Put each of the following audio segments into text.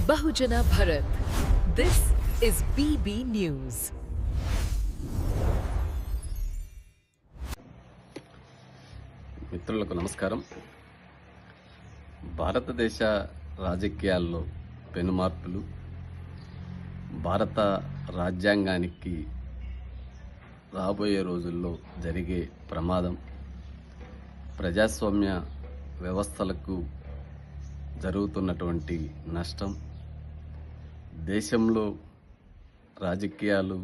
Bahujana Bharat. This is BB News. మిత్రులకు నమస్కారం. భారతదేశ రాజకీయాల్లో పెనుమార్పులు, భారత రాజ్యాంగానికి రాబోయే రోజుల్లో జరిగే ప్రమాదం, ప్రజాస్వామ్య వ్యవస్థలకు జరుగుతున్నటువంటి నష్టం, దేశంలో రాజకీయాలు,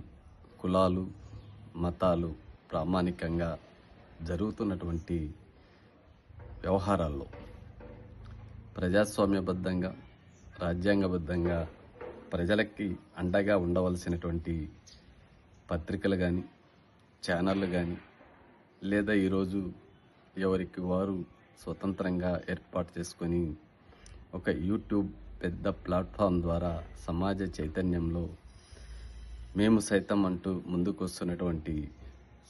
కులాలు, మతాలు ప్రామాణికంగా జరుగుతున్నటువంటి వ్యవహారాల్లో ప్రజాస్వామ్యబద్ధంగా, రాజ్యాంగబద్ధంగా ప్రజలకి అండగా ఉండవలసినటువంటి పత్రికలు కానీ, ఛానళ్ళు కానీ, లేదా ఈరోజు ఎవరికి వారు స్వతంత్రంగా ఏర్పాటు చేసుకొని ఒక యూట్యూబ్ పెద్ద ప్లాట్ఫామ్ ద్వారా సమాజ చైతన్యంలో మేము సైతం అంటూ ముందుకు వస్తున్నటువంటి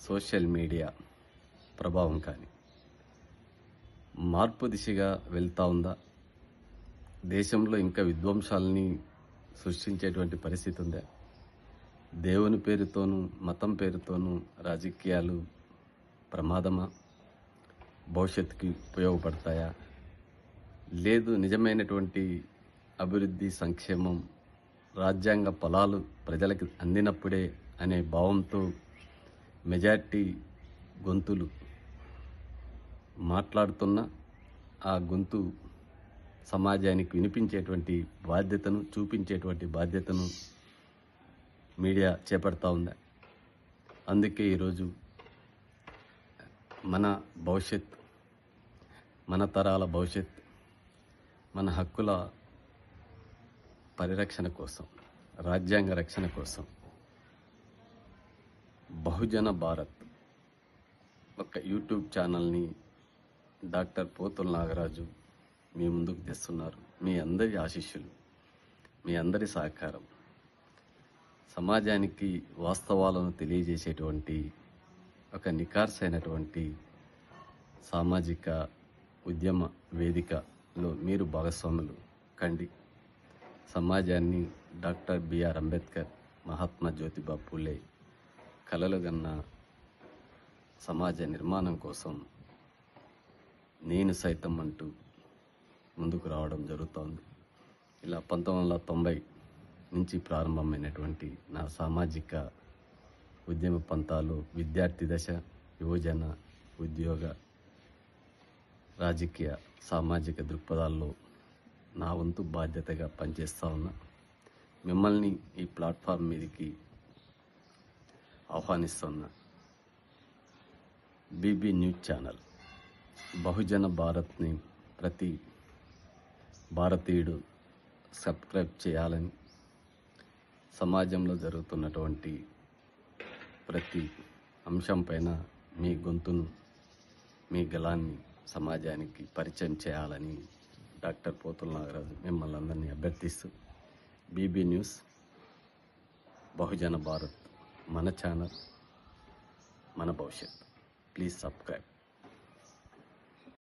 సోషల్ మీడియా ప్రభావం కానీ మార్పు దిశగా వెళ్తూ ఉందా? దేశంలో ఇంకా విధ్వంసాలని సృష్టించేటువంటి పరిస్థితి ఉందా? దేవుని పేరుతోనూ మతం పేరుతోనూ రాజకీయాలు ప్రమాదమా? భవిష్యత్తుకి ఉపయోగపడతాయా? లేదు, నిజమైనటువంటి అభివృద్ధి, సంక్షేమం, రాజ్యాంగ ఫలాలు ప్రజలకు అందినప్పుడే అనే భావంతో మెజారిటీ గొంతులు మాట్లాడుతున్న ఆ గొంతు సమాజానికి వినిపించేటువంటి బాధ్యతను, చూపించేటువంటి బాధ్యతను మీడియా చేపడతా ఉందా? అందుకే ఈరోజు మన భవిష్యత్, మన తరాల భవిష్యత్, మన హక్కుల పరిరక్షణ కోసం, రాజ్యాంగ రక్షణ కోసం బహుజన భారత్ ఒక యూట్యూబ్ ఛానల్ని డాక్టర్ పోతుల నాగరాజు మీ ముందుకు తెస్తున్నారు. మీ అందరి ఆశీస్సులు, మీ అందరి సహకారం, సమాజానికి వాస్తవాలను తెలియజేసేటువంటి ఒక నిఖార్సైనటువంటి సామాజిక ఉద్యమ వేదికలో మీరు భాగస్వాములు కండి. సమాజాన్ని డాక్టర్ బిఆర్ అంబేద్కర్, మహాత్మా జ్యోతిబా పూలే కలలుగన్న సమాజ నిర్మాణం కోసం నేను సైతం అంటూ ముందుకు రావడం జరుగుతోంది. ఇలా 1990 నుంచి ప్రారంభమైనటువంటి నా సామాజిక ఉద్యమ పంతాలు విద్యార్థి దశ, యువజన, ఉద్యోగ, రాజకీయ, సామాజిక దృక్పథాల్లో నా వంతు బాధ్యతగా పనిచేస్తూ ఉన్నా. మిమ్మల్ని ఈ ప్లాట్ఫామ్ మీదకి ఆహ్వానిస్తున్నా. బీబీ న్యూస్ ఛానల్ బహుజన భారత్ని ప్రతి భారతీయుడు సబ్స్క్రైబ్ చేయాలని, సమాజంలో జరుగుతున్నటువంటి ప్రతి అంశంపైన మీ గొంతును, మీ గలాన్ని సమాజానికి పరిచయం చేయాలని డాక్టర్ పోతుల నాగరాజు మిమ్మల్ని అందరినీ అభ్యర్థిస్తూ, బీబీ న్యూస్, బహుజన భారత్ మన ఛానల్, మన భవిష్యత్. Please subscribe.